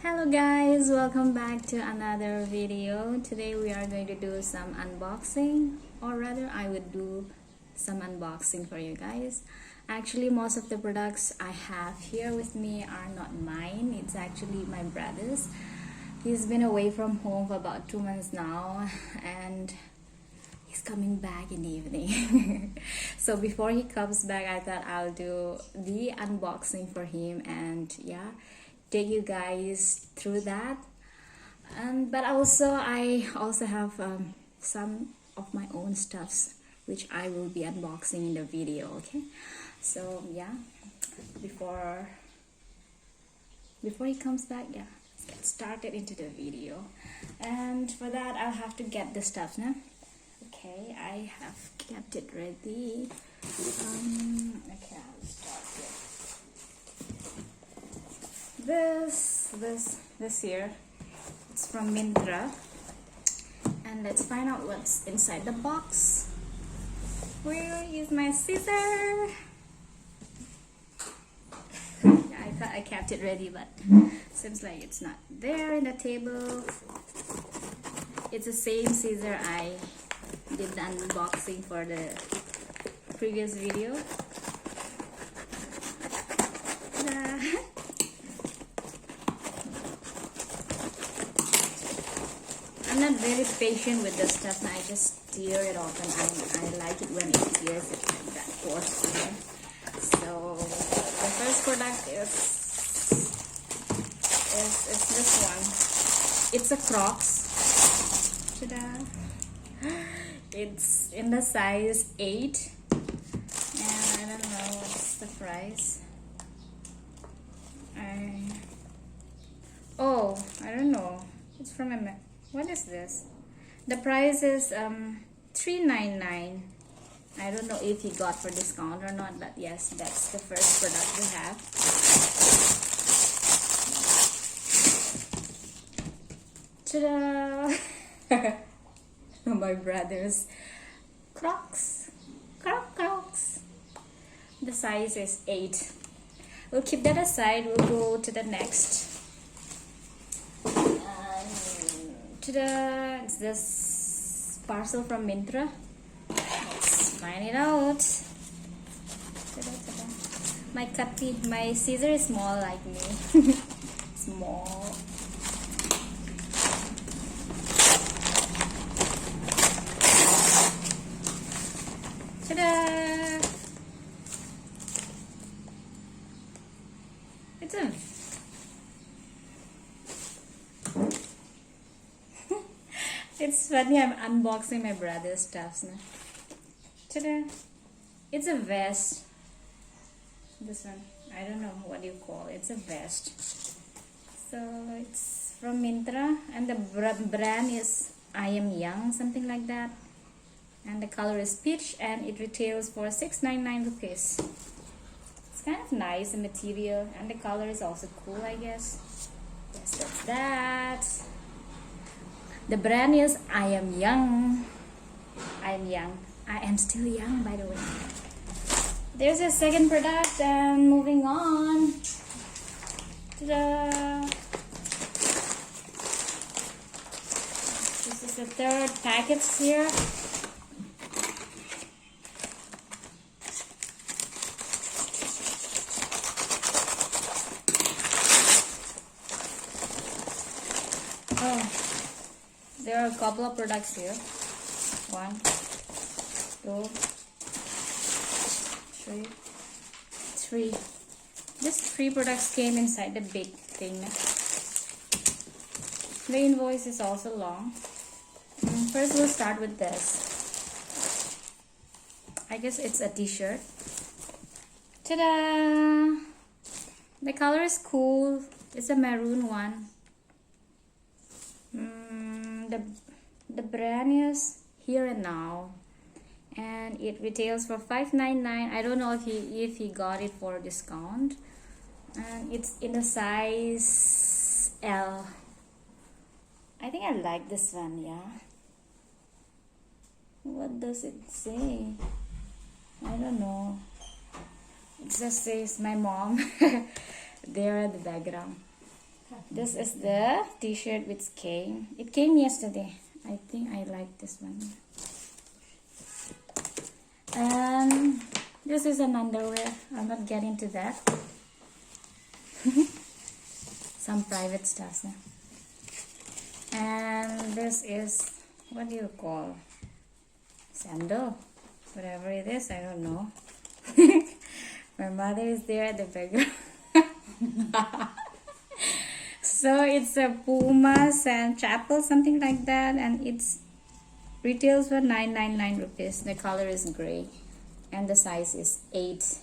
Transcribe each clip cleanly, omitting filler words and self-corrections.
Hello guys, welcome back to another video. Today we are going to do some unboxing, or rather I would do some unboxing for you guys. Actually, most of the products I have here with me are not mine. It's actually my brother's. He's been away from home for about 2 months now, and he's coming back in the evening. So before he comes back, I thought I'll do the unboxing for him and yeah, take you guys through that. But I also have some of my own stuffs which I will be unboxing in the video. Okay, so yeah, before he comes back, yeah, let's get started into the video. And for that, I'll have to get the stuff now. Okay, I have kept it ready. Okay, I'll start with this here. It's from Myntra, and let's find out what's inside the box. Where is my scissor? Yeah, I thought I kept it ready, but seems like it's not there in the table. It's the same scissor I did the unboxing for the previous video. I'm not very patient with this stuff, and I just tear it off, and I like it when it tears it like that forcefully. So the first product is this one. It's a Crocs. Ta-da! It's in the size 8, and I don't know what's the price. I don't know. It's from a. What is this? The price is $3.99. I don't know if he got for discount or not, but yes, that's the first product we have. Ta-da! My brother's Crocs. Crocs. The size is 8. We'll keep that aside. We'll go to the next. It's this parcel from Myntra. Let's find it out. My scissor is small like me. Small. Ta-da! It's a It's funny, I'm unboxing my brother's stuff now. Ta-da! It's a vest. This one, I don't know what you call it. It's a vest. So it's from Myntra, and the brand is I Am Young, something like that. And the color is peach, and it retails for 6.99 rupees. It's kind of nice, the material, and the color is also cool, I guess. Yes, that's that. The brand is I Am Young. I am young. I am still young, by the way. There's a second product, and moving on. Ta-da! This is the third packet here. There are a couple of products here. 1, 2, 3. These 3 products came inside the big thing. The invoice is also long. First, we'll start with this. I guess it's a t-shirt. Ta-da! The color is cool. It's a maroon one. The brand is Here and Now, and it retails for $5.99. I don't know if he got it for discount, and it's in the size L. I think I like this one. Yeah, what does it say? I don't know. It just says my mom there at the background. This is the t-shirt which came. It came yesterday. I think I like this one. And this is an underwear. I'll not get into that. Some private stuff. And this is, what do you call? Sandal. Whatever it is, I don't know. My mother is there at the background. So it's a Puma Sand Chapel, something like that, and it's retails for 999 rupees. The color is gray, and the size is 8.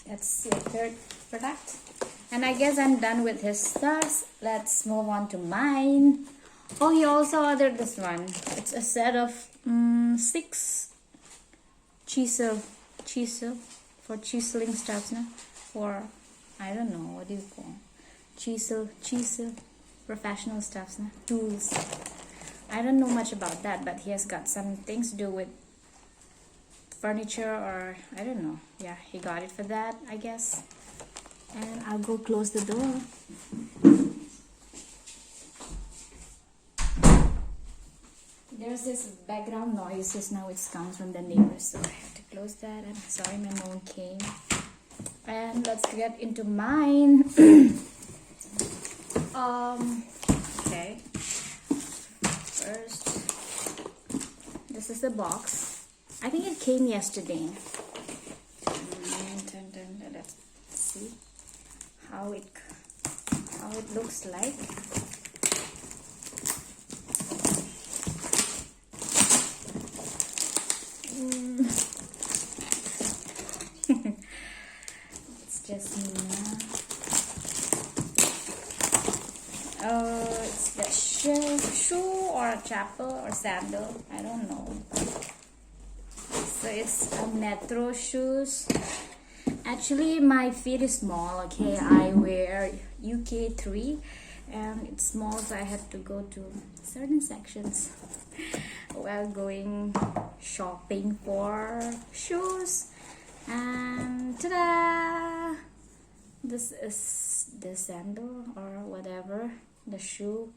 That's the third product. And I guess I'm done with his stuff. Let's move on to mine. Oh, he also ordered this one. It's a set of 6 chisel for chiseling stuff, no? For, I don't know, what do you call chisel professional stuff, no? Tools. I don't know much about that, but he has got some things to do with furniture, or I don't know. Yeah, he got it for that, I guess. And I'll go close the door. There's this background noises now. It comes from the neighbors, so I have to close that. I'm sorry, my mom came. And let's get into mine. Okay. First, this is the box. I think it came yesterday. Let's see how it looks like. It's just me now. Oh, it's the shoe or a chapel or sandal. I don't know. So it's a metro shoes. Actually, my feet is small. Okay, I wear UK 3, and it's small, so I had to go to certain sections while going shopping for shoes. And ta-da! This is the sandal or whatever, the shoe.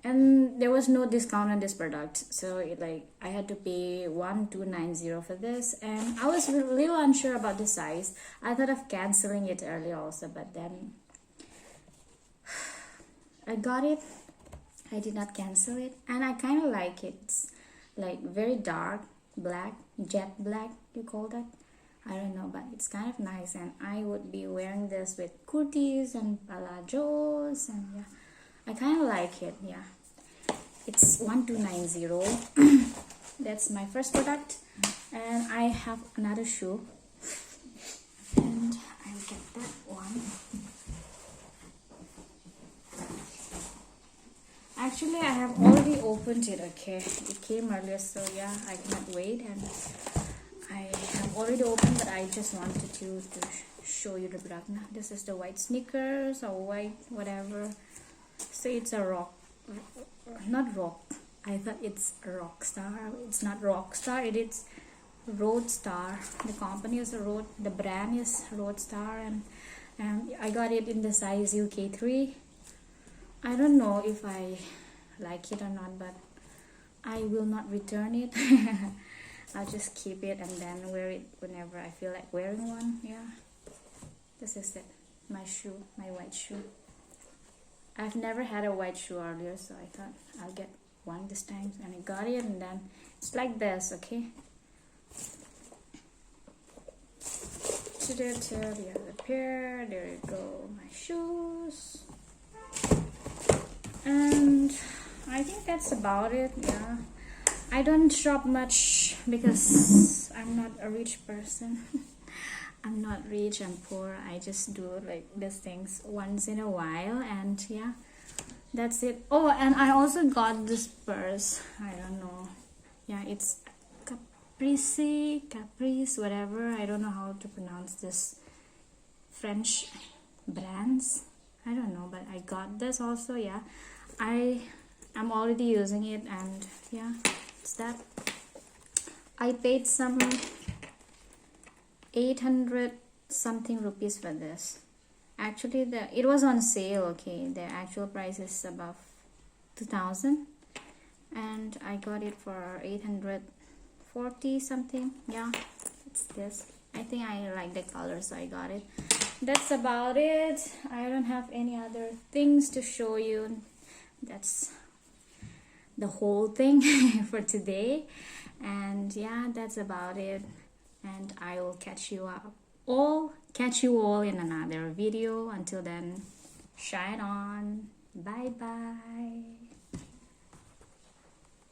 And there was no discount on this product, so I had to pay 1,290 for this, and I was really unsure about the size. I thought of canceling it earlier also, but then I got it. I did not cancel it, and I kind of like it. It's like very dark black, jet black, you call that? I don't know, but it's kind of nice, and I would be wearing this with kurtis and palazzos, and yeah, I kind of like it. Yeah, it's 1,290. That's my first product, and I have another shoe, and I'll get that one. Actually, I have already opened it. Okay, it came earlier, so yeah, I cannot wait, and I have already opened, but I just wanted to show you the product. Now, this is the white sneakers or white whatever. So it's a not rock. I thought it's a Rockstar. It's not Rockstar. It is Roadstar. The company is the brand is Roadstar, and I got it in the size UK 3. I don't know if I like it or not, but I will not return it. I'll just keep it and then wear it whenever I feel like wearing one. Yeah, this is it. My shoe, my white shoe. I've never had a white shoe earlier, so I thought I'll get one this time, and I got it, and then it's like this. Okay, so there, the other pair. There you go, my shoes. And I think that's about it. Yeah, I don't shop much because I'm not a rich person. I'm not rich, I'm poor. I just do like these things once in a while, and yeah, that's it. Oh, and I also got this purse. I don't know. Yeah, it's Caprice, whatever. I don't know how to pronounce this French brands. I don't know, but I got this also. Yeah, I'm already using it, and yeah, it's that. I paid some 800 something rupees for this, Actually, it was on sale. Okay, the actual price is above 2000, and I got it for 840 something. Yeah, it's this. I think I like the color, so I got it. That's about it. I don't have any other things to show you. That's the whole thing for today. And yeah, that's about it. And I will catch you all in another video. Until then, shine on. Bye bye.